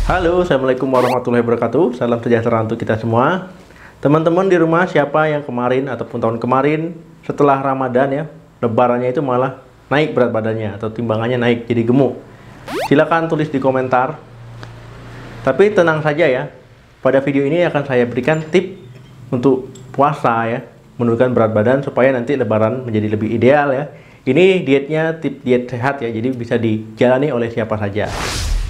Halo, Assalamualaikum warahmatullahi wabarakatuh. Salam sejahtera untuk kita semua. Teman-teman di rumah, siapa yang kemarin ataupun tahun kemarin setelah Ramadan ya, lebarannya itu malah naik berat badannya atau timbangannya naik jadi gemuk? Silakan tulis di komentar. Tapi tenang saja ya, pada video ini akan saya berikan tip untuk puasa ya, menurunkan berat badan supaya nanti lebaran menjadi lebih ideal ya. Ini dietnya tip diet sehat ya, jadi bisa dijalani oleh siapa saja.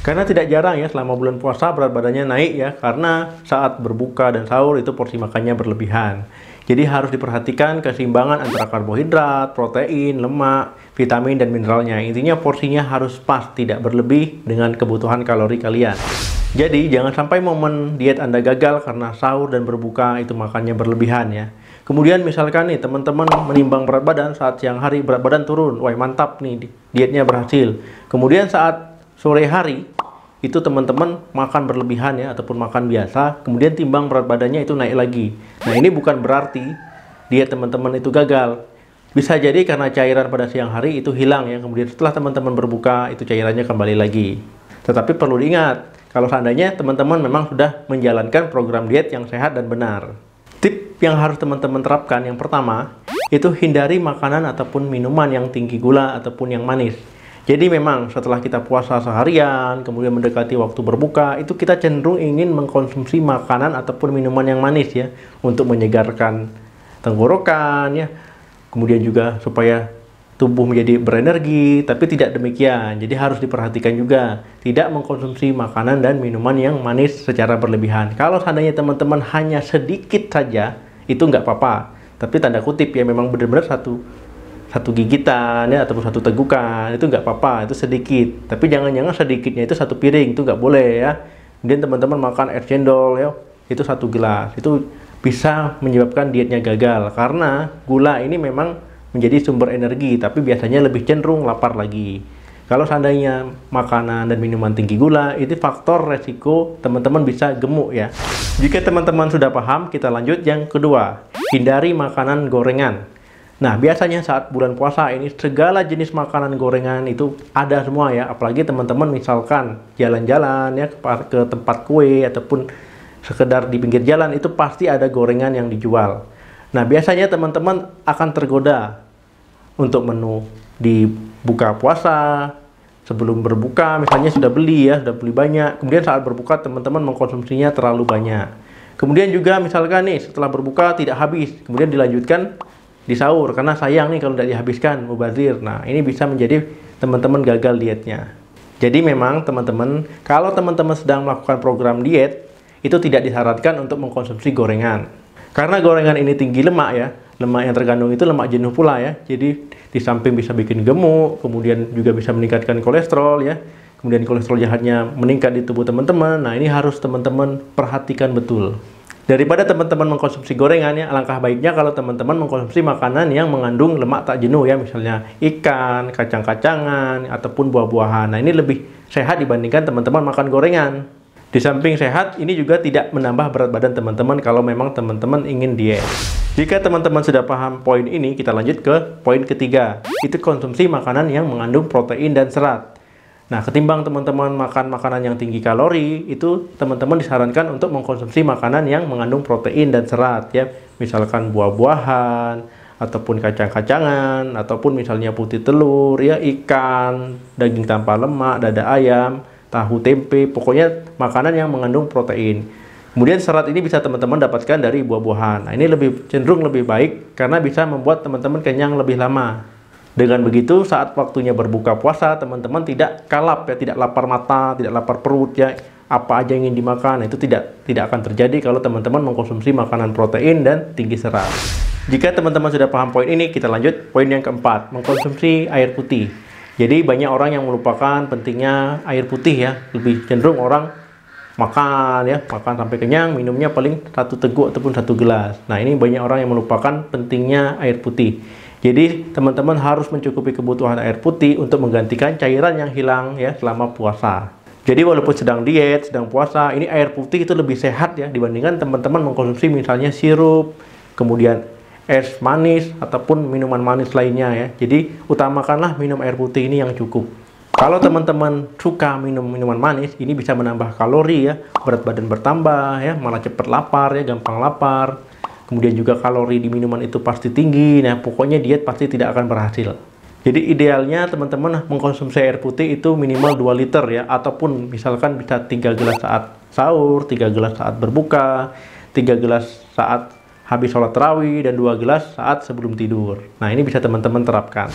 Karena tidak jarang ya selama bulan puasa berat badannya naik ya, karena saat berbuka dan sahur itu porsi makannya berlebihan. Jadi harus diperhatikan keseimbangan antara karbohidrat, protein, lemak, vitamin dan mineralnya. Intinya porsinya harus pas, tidak berlebih dengan kebutuhan kalori kalian. Jadi jangan sampai momen diet Anda gagal karena sahur dan berbuka itu makannya berlebihan ya. Kemudian misalkan nih teman-teman menimbang berat badan saat siang hari, berat badan turun, wah mantap nih dietnya berhasil. Kemudian saat sore hari itu teman-teman makan berlebihan ya ataupun makan biasa, kemudian timbang berat badannya itu naik lagi. Nah ini bukan berarti diet teman-teman itu gagal. Bisa jadi karena cairan pada siang hari itu hilang ya, kemudian setelah teman-teman berbuka itu cairannya kembali lagi. Tetapi perlu diingat, kalau seandainya teman-teman memang sudah menjalankan program diet yang sehat dan benar. Tip yang harus teman-teman terapkan yang pertama, itu hindari makanan ataupun minuman yang tinggi gula ataupun yang manis. Jadi memang setelah kita puasa seharian, kemudian mendekati waktu berbuka, itu kita cenderung ingin mengkonsumsi makanan ataupun minuman yang manis ya, untuk menyegarkan tenggorokan ya, kemudian juga supaya tubuh menjadi berenergi, tapi tidak demikian. Jadi harus diperhatikan juga, tidak mengkonsumsi makanan dan minuman yang manis secara berlebihan. Kalau seandainya teman-teman hanya sedikit saja, itu nggak apa-apa. Tapi tanda kutip ya, memang benar-benar satu gigitan ya ataupun satu tegukan itu nggak apa-apa, itu sedikit. Tapi jangan-jangan sedikitnya itu satu piring, itu nggak boleh ya. Kemudian teman-teman makan air cendol ya, itu satu gelas, itu bisa menyebabkan dietnya gagal karena gula ini memang menjadi sumber energi, tapi biasanya lebih cenderung lapar lagi. Kalau seandainya makanan dan minuman tinggi gula, itu faktor resiko teman-teman bisa gemuk ya. Jika teman-teman sudah paham, kita lanjut yang kedua, hindari makanan gorengan. Nah, biasanya saat bulan puasa ini segala jenis makanan gorengan itu ada semua ya. Apalagi teman-teman misalkan jalan-jalan ya ke tempat kue ataupun sekedar di pinggir jalan, itu pasti ada gorengan yang dijual. Nah, biasanya teman-teman akan tergoda untuk menu di buka puasa. Sebelum berbuka misalnya sudah beli banyak. Kemudian saat berbuka teman-teman mengkonsumsinya terlalu banyak. Kemudian juga misalkan nih setelah berbuka tidak habis, kemudian dilanjutkan di sahur karena sayang nih kalau tidak dihabiskan, mubazir. Nah ini bisa menjadi teman-teman gagal dietnya. Jadi memang teman-teman, kalau teman-teman sedang melakukan program diet, itu tidak disarankan untuk mengkonsumsi gorengan karena gorengan ini tinggi lemak ya. Lemak yang terkandung itu lemak jenuh pula ya. Jadi di samping bisa bikin gemuk, kemudian juga bisa meningkatkan kolesterol ya. Kemudian kolesterol jahatnya meningkat di tubuh teman-teman. Nah ini harus teman-teman perhatikan betul. Daripada teman-teman mengkonsumsi gorengan ya, alangkah baiknya kalau teman-teman mengkonsumsi makanan yang mengandung lemak tak jenuh ya, misalnya ikan, kacang-kacangan, ataupun buah-buahan. Nah ini lebih sehat dibandingkan teman-teman makan gorengan. Di samping sehat, ini juga tidak menambah berat badan teman-teman kalau memang teman-teman ingin diet. Jika teman-teman sudah paham poin ini, kita lanjut ke poin ketiga. Itu konsumsi makanan yang mengandung protein dan serat. Nah, ketimbang teman-teman makan makanan yang tinggi kalori, itu teman-teman disarankan untuk mengkonsumsi makanan yang mengandung protein dan serat ya. Misalkan buah-buahan, ataupun kacang-kacangan, ataupun misalnya putih telur, ya ikan, daging tanpa lemak, dada ayam, tahu tempe, pokoknya makanan yang mengandung protein. Kemudian serat ini bisa teman-teman dapatkan dari buah-buahan. Nah, ini cenderung lebih baik karena bisa membuat teman-teman kenyang lebih lama. Dengan begitu, saat waktunya berbuka puasa, teman-teman tidak kalap ya, tidak lapar mata, tidak lapar perut ya, apa aja yang ingin dimakan, itu tidak akan terjadi kalau teman-teman mengkonsumsi makanan protein dan tinggi serat. Jika teman-teman sudah paham poin ini, kita lanjut poin yang keempat, mengkonsumsi air putih. Jadi banyak orang yang melupakan pentingnya air putih ya, lebih cenderung orang makan sampai kenyang, minumnya paling satu teguk ataupun satu gelas. Nah ini banyak orang yang melupakan pentingnya air putih. Jadi teman-teman harus mencukupi kebutuhan air putih untuk menggantikan cairan yang hilang ya selama puasa. Jadi walaupun sedang diet, sedang puasa, ini air putih itu lebih sehat ya dibandingkan teman-teman mengkonsumsi misalnya sirup, kemudian es manis ataupun minuman manis lainnya ya. Jadi utamakanlah minum air putih ini yang cukup. Kalau teman-teman suka minum minuman manis, ini bisa menambah kalori ya, berat badan bertambah ya, malah cepat lapar ya, gampang lapar. Kemudian juga kalori di minuman itu pasti tinggi, nah pokoknya diet pasti tidak akan berhasil. Jadi idealnya teman-teman mengkonsumsi air putih itu minimal 2 liter ya, ataupun misalkan bisa 3 gelas saat sahur, 3 gelas saat berbuka, 3 gelas saat habis sholat tarawih, dan 2 gelas saat sebelum tidur. Nah, ini bisa teman-teman terapkan.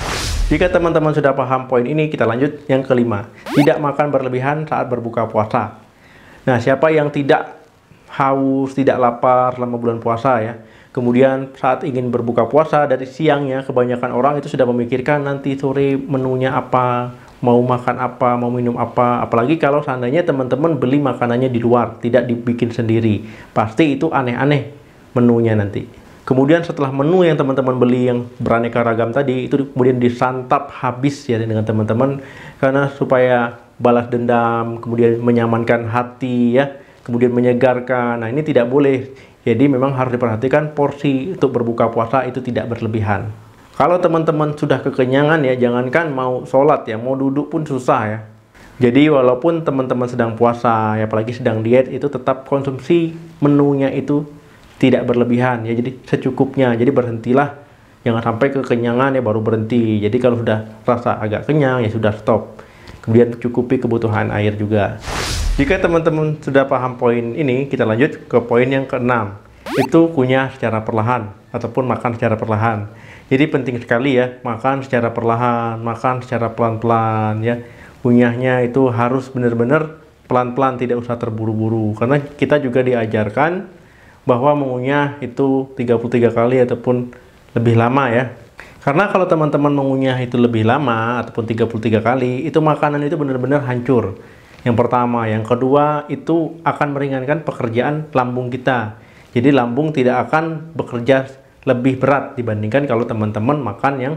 Jika teman-teman sudah paham poin ini, kita lanjut yang kelima. Tidak makan berlebihan saat berbuka puasa. Nah, siapa yang tidak haus, tidak lapar selama bulan puasa ya, kemudian saat ingin berbuka puasa dari siangnya, kebanyakan orang itu sudah memikirkan nanti sore menunya apa, mau makan apa, mau minum apa. Apalagi kalau seandainya teman-teman beli makanannya di luar, tidak dibikin sendiri. Pasti itu aneh-aneh menunya nanti. Kemudian setelah menu yang teman-teman beli yang beraneka ragam tadi, itu kemudian disantap habis ya dengan teman-teman, karena supaya balas dendam, kemudian menyamankan hati ya, kemudian menyegarkan. Nah, ini tidak boleh. Jadi memang harus diperhatikan porsi untuk berbuka puasa itu tidak berlebihan. Kalau teman-teman sudah kekenyangan ya, jangankan mau sholat ya, mau duduk pun susah ya. Jadi walaupun teman-teman sedang puasa ya, apalagi sedang diet, itu tetap konsumsi menunya itu tidak berlebihan ya, jadi secukupnya. Jadi berhentilah, jangan sampai kekenyangan ya baru berhenti. Jadi kalau sudah rasa agak kenyang ya sudah stop. Kemudian cukupi kebutuhan air juga. Jika teman-teman sudah paham poin ini, kita lanjut ke poin yang keenam. Itu kunyah secara perlahan ataupun makan secara perlahan. Jadi penting sekali ya, makan secara perlahan, makan secara pelan-pelan ya. Kunyahnya itu harus benar-benar pelan-pelan, tidak usah terburu-buru. Karena kita juga diajarkan bahwa mengunyah itu 33 kali ataupun lebih lama ya. Karena kalau teman-teman mengunyah itu lebih lama ataupun 33 kali, itu makanan itu benar-benar hancur. Yang pertama, yang kedua itu akan meringankan pekerjaan lambung kita. Jadi lambung tidak akan bekerja lebih berat dibandingkan kalau teman-teman makan yang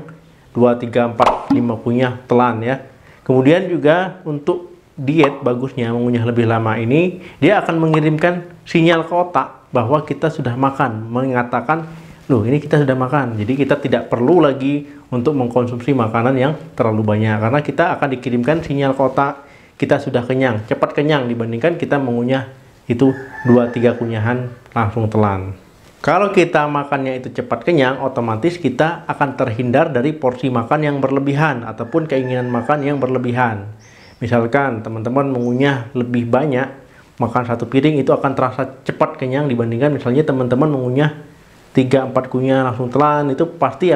2, 3, 4, 5 kunyah telan ya. Kemudian juga untuk diet bagusnya mengunyah lebih lama ini, dia akan mengirimkan sinyal ke otak bahwa kita sudah makan, mengatakan, loh ini kita sudah makan. Jadi kita tidak perlu lagi untuk mengkonsumsi makanan yang terlalu banyak, karena kita akan dikirimkan sinyal ke otak, kita sudah kenyang, cepat kenyang dibandingkan kita mengunyah itu 2-3 kunyahan langsung telan. Kalau kita makannya itu cepat kenyang, otomatis kita akan terhindar dari porsi makan yang berlebihan ataupun keinginan makan yang berlebihan. Misalkan teman-teman mengunyah lebih banyak, makan 1 piring itu akan terasa cepat kenyang dibandingkan misalnya teman-teman mengunyah 3-4 kunyah langsung telan, itu pasti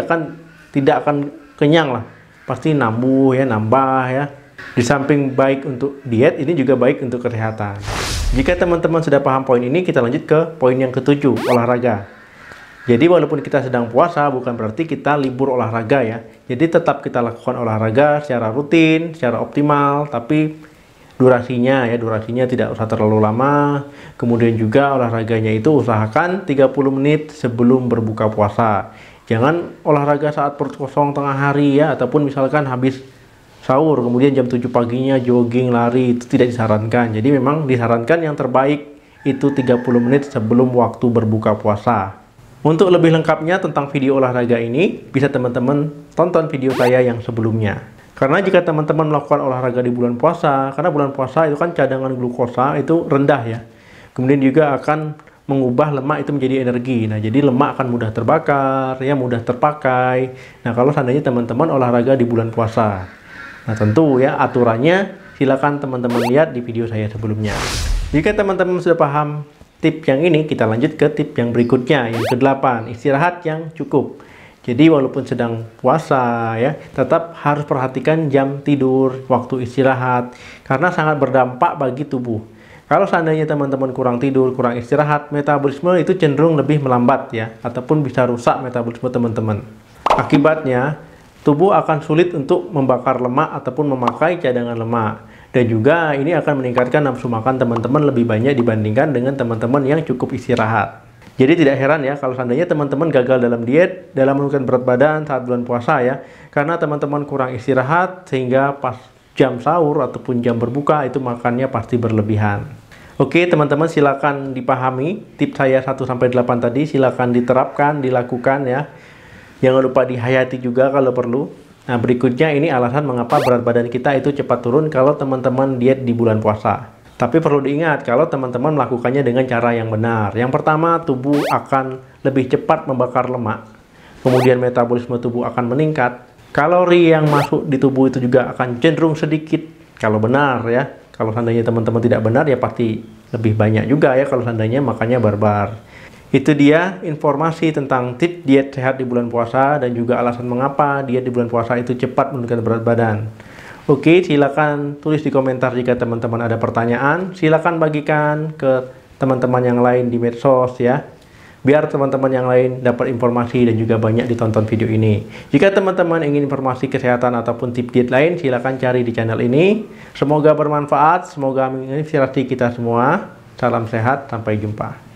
tidak akan kenyang lah, pasti nambah ya. Di samping baik untuk diet, ini juga baik untuk kesehatan. Jika teman-teman sudah paham poin ini, kita lanjut ke poin yang ke-7, olahraga. Jadi walaupun kita sedang puasa, bukan berarti kita libur olahraga ya. Jadi tetap kita lakukan olahraga secara rutin, secara optimal, tapi durasinya tidak usah terlalu lama. Kemudian juga olahraganya itu usahakan 30 menit sebelum berbuka puasa. Jangan olahraga saat perut kosong tengah hari ya, ataupun misalkan habis sahur kemudian jam 7 paginya jogging, lari, itu tidak disarankan. Jadi memang disarankan yang terbaik itu 30 menit sebelum waktu berbuka puasa. Untuk lebih lengkapnya tentang video olahraga ini, bisa teman-teman tonton video saya yang sebelumnya. Karena jika teman-teman melakukan olahraga di bulan puasa, karena bulan puasa itu kan cadangan glukosa itu rendah ya. Kemudian juga akan mengubah lemak itu menjadi energi. Nah, jadi lemak akan mudah terbakar, ya mudah terpakai. Nah, kalau seandainya teman-teman olahraga di bulan puasa. Nah, tentu ya aturannya silakan teman-teman lihat di video saya sebelumnya. Jika teman-teman sudah paham tip yang ini, kita lanjut ke tip yang berikutnya, yang ke-8, istirahat yang cukup. Jadi walaupun sedang puasa ya, tetap harus perhatikan jam tidur, waktu istirahat, karena sangat berdampak bagi tubuh. Kalau seandainya teman-teman kurang tidur, kurang istirahat, metabolisme itu cenderung lebih melambat ya, ataupun bisa rusak metabolisme teman-teman. Akibatnya, tubuh akan sulit untuk membakar lemak ataupun memakai cadangan lemak. Dan juga ini akan meningkatkan nafsu makan teman-teman lebih banyak dibandingkan dengan teman-teman yang cukup istirahat. Jadi tidak heran ya kalau seandainya teman-teman gagal dalam diet, dalam menurunkan berat badan saat bulan puasa ya, karena teman-teman kurang istirahat sehingga pas jam sahur ataupun jam berbuka itu makannya pasti berlebihan. Oke teman-teman, silakan dipahami tips saya 1-8 tadi, silakan diterapkan, dilakukan ya. Jangan lupa dihayati juga kalau perlu. Nah, berikutnya ini alasan mengapa berat badan kita itu cepat turun kalau teman-teman diet di bulan puasa. Tapi perlu diingat kalau teman-teman melakukannya dengan cara yang benar. Yang pertama, tubuh akan lebih cepat membakar lemak. Kemudian metabolisme tubuh akan meningkat. Kalori yang masuk di tubuh itu juga akan cenderung sedikit kalau benar ya. Kalau seandainya teman-teman tidak benar ya pasti lebih banyak juga ya kalau seandainya makannya barbar. Itu dia informasi tentang tips diet sehat di bulan puasa dan juga alasan mengapa diet di bulan puasa itu cepat menurunkan berat badan. Oke, silakan tulis di komentar jika teman-teman ada pertanyaan. Silakan bagikan ke teman-teman yang lain di medsos ya. Biar teman-teman yang lain dapat informasi dan juga banyak ditonton video ini. Jika teman-teman ingin informasi kesehatan ataupun tips diet lain, silakan cari di channel ini. Semoga bermanfaat, semoga menginspirasi kita semua. Salam sehat, sampai jumpa.